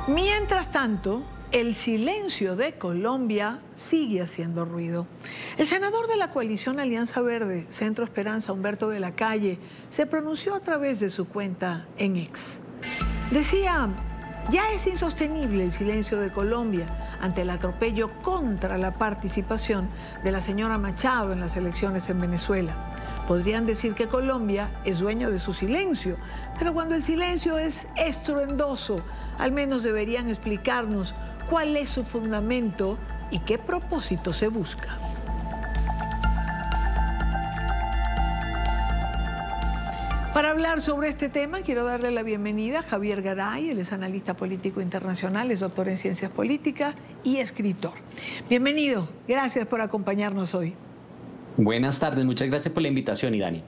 Mientras tanto, el silencio de Colombia sigue haciendo ruido. El senador de la coalición Alianza Verde, Centro Esperanza, Humberto de la Calle, se pronunció a través de su cuenta en X. Decía, ya es insostenible el silencio de Colombia ante el atropello contra la participación de la señora Machado en las elecciones en Venezuela. Podrían decir que Colombia es dueño de su silencio, pero cuando el silencio es estruendoso, al menos deberían explicarnos cuál es su fundamento y qué propósito se busca. Para hablar sobre este tema, quiero darle la bienvenida a Javier Garay. Él es analista político internacional, es doctor en ciencias políticas y escritor. Bienvenido, gracias por acompañarnos hoy. Buenas tardes, muchas gracias por la invitación, Idani.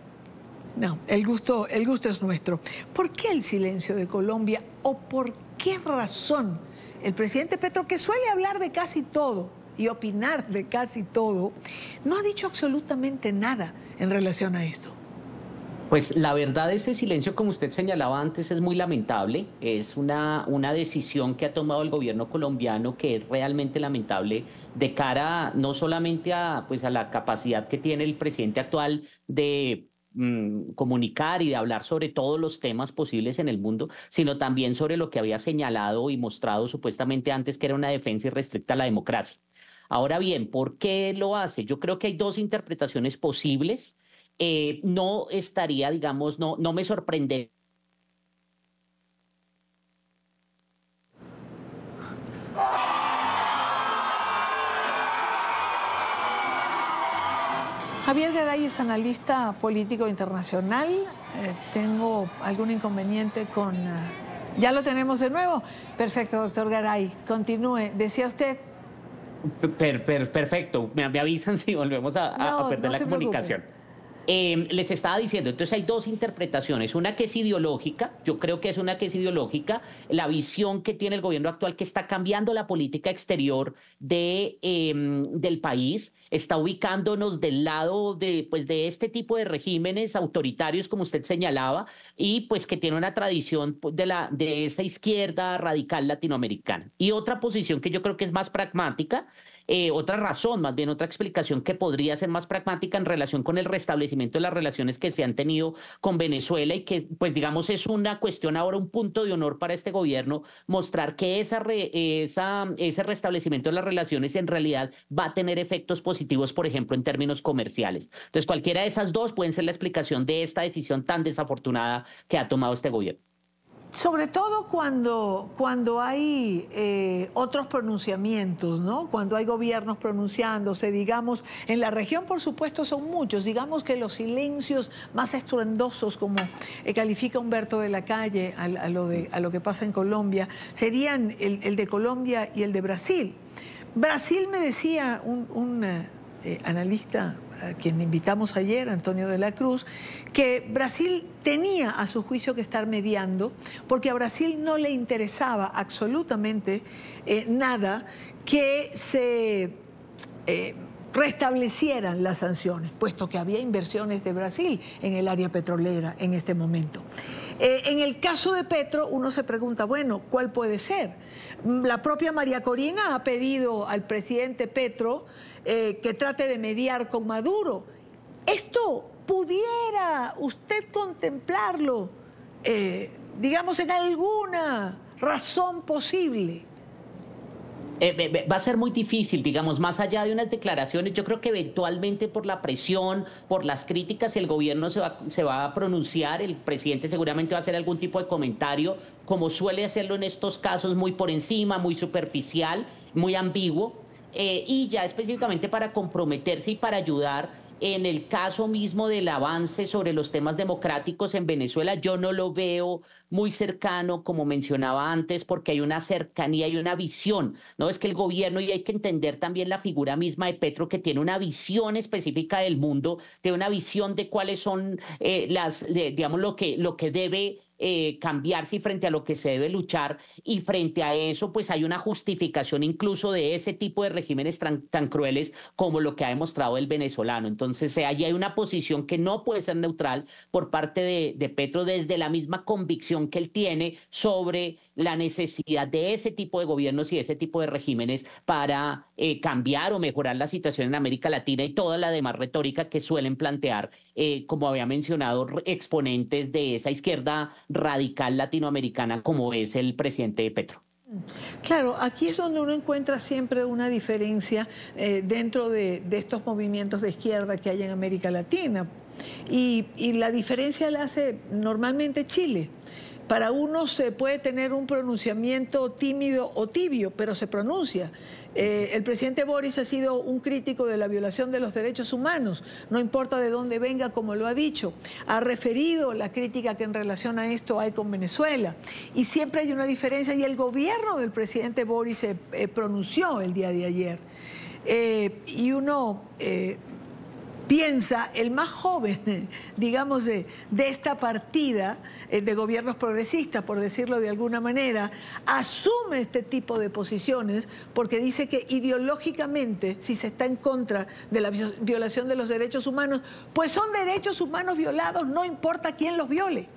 No, el gusto es nuestro. ¿Por qué el silencio de Colombia o por qué razón el presidente Petro, que suele hablar de casi todo y opinar de casi todo, no ha dicho absolutamente nada en relación a esto? Pues la verdad, ese silencio, como usted señalaba antes, es muy lamentable. Es una decisión que ha tomado el gobierno colombiano que es realmente lamentable de cara no solamente a, pues, a la capacidad que tiene el presidente actual de comunicar y de hablar sobre todos los temas posibles en el mundo, sino también sobre lo que había señalado y mostrado supuestamente antes, que era una defensa irrestricta a la democracia. Ahora bien, ¿por qué lo hace? Yo creo que hay dos interpretaciones posibles. No estaría, digamos, no me sorprende. Javier Garay es analista político internacional. Tengo algún inconveniente con... ya lo tenemos de nuevo. Perfecto, doctor Garay. Continúe. Decía usted... Perfecto. Me avisan si volvemos a perder la comunicación. Les estaba diciendo, entonces hay dos interpretaciones, una que es ideológica, yo creo que es una que es ideológica, la visión que tiene el gobierno actual, que está cambiando la política exterior del país, está ubicándonos del lado pues, de este tipo de regímenes autoritarios, como usted señalaba, y pues que tiene una tradición de esa izquierda radical latinoamericana. Y otra posición que yo creo que es más pragmática, otra razón, más bien otra explicación que podría ser más pragmática en relación con el restablecimiento de las relaciones que se han tenido con Venezuela y que, pues digamos, es una cuestión ahora, un punto de honor para este gobierno, mostrar que ese restablecimiento de las relaciones en realidad va a tener efectos positivos, por ejemplo, en términos comerciales. Entonces, cualquiera de esas dos pueden ser la explicación de esta decisión tan desafortunada que ha tomado este gobierno. Sobre todo cuando hay otros pronunciamientos, ¿no? Cuando hay gobiernos pronunciándose, digamos, en la región, por supuesto, son muchos. Digamos que los silencios más estruendosos, como califica Humberto de la Calle a lo que pasa en Colombia, serían el de Colombia y el de Brasil. Brasil, me decía un analista a quien invitamos ayer, Antonio de la Cruz, que Brasil tenía a su juicio que estar mediando porque a Brasil no le interesaba absolutamente nada que se restablecieran las sanciones, puesto que había inversiones de Brasil en el área petrolera en este momento. En el caso de Petro, uno se pregunta, bueno, ¿cuál puede ser? La propia María Corina ha pedido al presidente Petro que trate de mediar con Maduro. ¿Esto pudiera usted contemplarlo, digamos, en alguna razón posible? Va a ser muy difícil, digamos, más allá de unas declaraciones. Yo creo que eventualmente por la presión, por las críticas, el gobierno se va a pronunciar, el presidente seguramente va a hacer algún tipo de comentario, como suele hacerlo en estos casos, muy por encima, muy superficial, muy ambiguo, y ya específicamente para comprometerse y para ayudar. En el caso mismo del avance sobre los temas democráticos en Venezuela, yo no lo veo muy cercano, como mencionaba antes, porque hay una cercanía y una visión, ¿no? Es que el gobierno, y hay que entender también la figura misma de Petro, que tiene una visión específica del mundo, tiene una visión de cuáles son digamos, lo que debe cambiarse y frente a lo que se debe luchar, y frente a eso pues hay una justificación incluso de ese tipo de regímenes tan crueles como lo que ha demostrado el venezolano. Entonces allí hay una posición que no puede ser neutral por parte de Petro, desde la misma convicción que él tiene sobre la necesidad de ese tipo de gobiernos y ese tipo de regímenes para cambiar o mejorar la situación en América Latina, y toda la demás retórica que suelen plantear, como había mencionado, exponentes de esa izquierda radical latinoamericana como es el presidente Petro. Claro, aquí es donde uno encuentra siempre una diferencia dentro de estos movimientos de izquierda que hay en América Latina. Y la diferencia la hace normalmente Chile. Para unos se puede tener un pronunciamiento tímido o tibio, pero se pronuncia. El presidente Boric ha sido un crítico de la violación de los derechos humanos, no importa de dónde venga, como lo ha dicho. Ha referido la crítica que en relación a esto hay con Venezuela. Y siempre hay una diferencia, y el gobierno del presidente Boric se pronunció el día de ayer. Y uno piensa, el más joven, digamos, de esta partida de gobiernos progresistas, por decirlo de alguna manera, asume este tipo de posiciones porque dice que ideológicamente, si se está en contra de la violación de los derechos humanos, pues son derechos humanos violados, no importa quién los viole.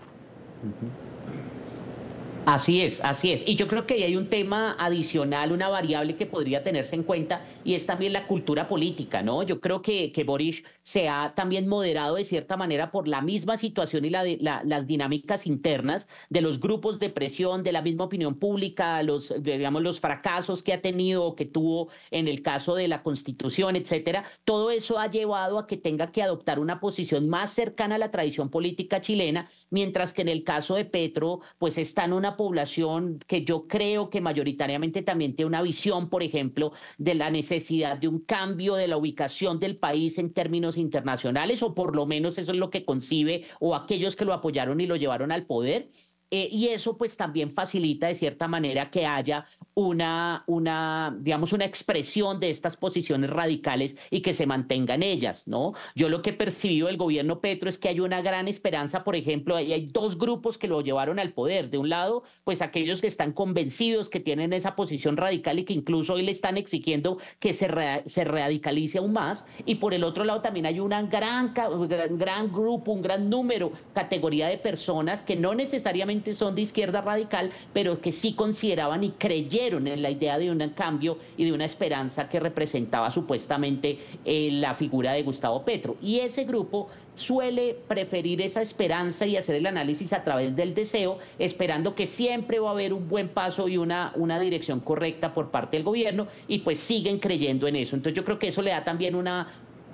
Así es, así es. Y yo creo que ahí hay un tema adicional, una variable que podría tenerse en cuenta, y es también la cultura política, ¿no? Yo creo que Boric se ha también moderado de cierta manera por la misma situación y las dinámicas internas de los grupos de presión, de la misma opinión pública, digamos, los fracasos que ha tenido o que tuvo en el caso de la Constitución, etcétera. Todo eso ha llevado a que tenga que adoptar una posición más cercana a la tradición política chilena, mientras que en el caso de Petro, pues está en una población que yo creo que mayoritariamente también tiene una visión, por ejemplo, de la necesidad de un cambio de la ubicación del país en términos internacionales, o por lo menos eso es lo que concibe, o aquellos que lo apoyaron y lo llevaron al poder. Y eso pues también facilita de cierta manera que haya digamos, una expresión de estas posiciones radicales y que se mantengan ellas, ¿no? Yo lo que he percibido del gobierno Petro es que hay una gran esperanza. Por ejemplo, hay dos grupos que lo llevaron al poder. De un lado, pues aquellos que están convencidos, que tienen esa posición radical y que incluso hoy le están exigiendo que se radicalice aún más. Y por el otro lado también hay un gran grupo, un gran número, categoría de personas que no necesariamente son de izquierda radical, pero que sí consideraban y creyeron en la idea de un cambio y de una esperanza que representaba supuestamente la figura de Gustavo Petro. Y ese grupo suele preferir esa esperanza y hacer el análisis a través del deseo, esperando que siempre va a haber un buen paso y una dirección correcta por parte del gobierno, y pues siguen creyendo en eso. Entonces yo creo que eso le da también una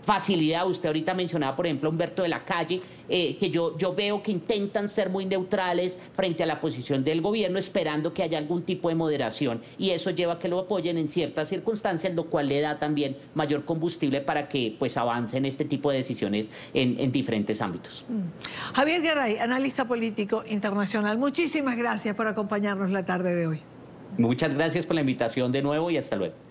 facilidad. Usted ahorita mencionaba, por ejemplo, a Humberto de la Calle, que yo veo que intentan ser muy neutrales frente a la posición del gobierno, esperando que haya algún tipo de moderación, y eso lleva a que lo apoyen en ciertas circunstancias, lo cual le da también mayor combustible para que pues avancen este tipo de decisiones en diferentes ámbitos. Javier Garay, analista político internacional, muchísimas gracias por acompañarnos la tarde de hoy. Muchas gracias por la invitación de nuevo y hasta luego.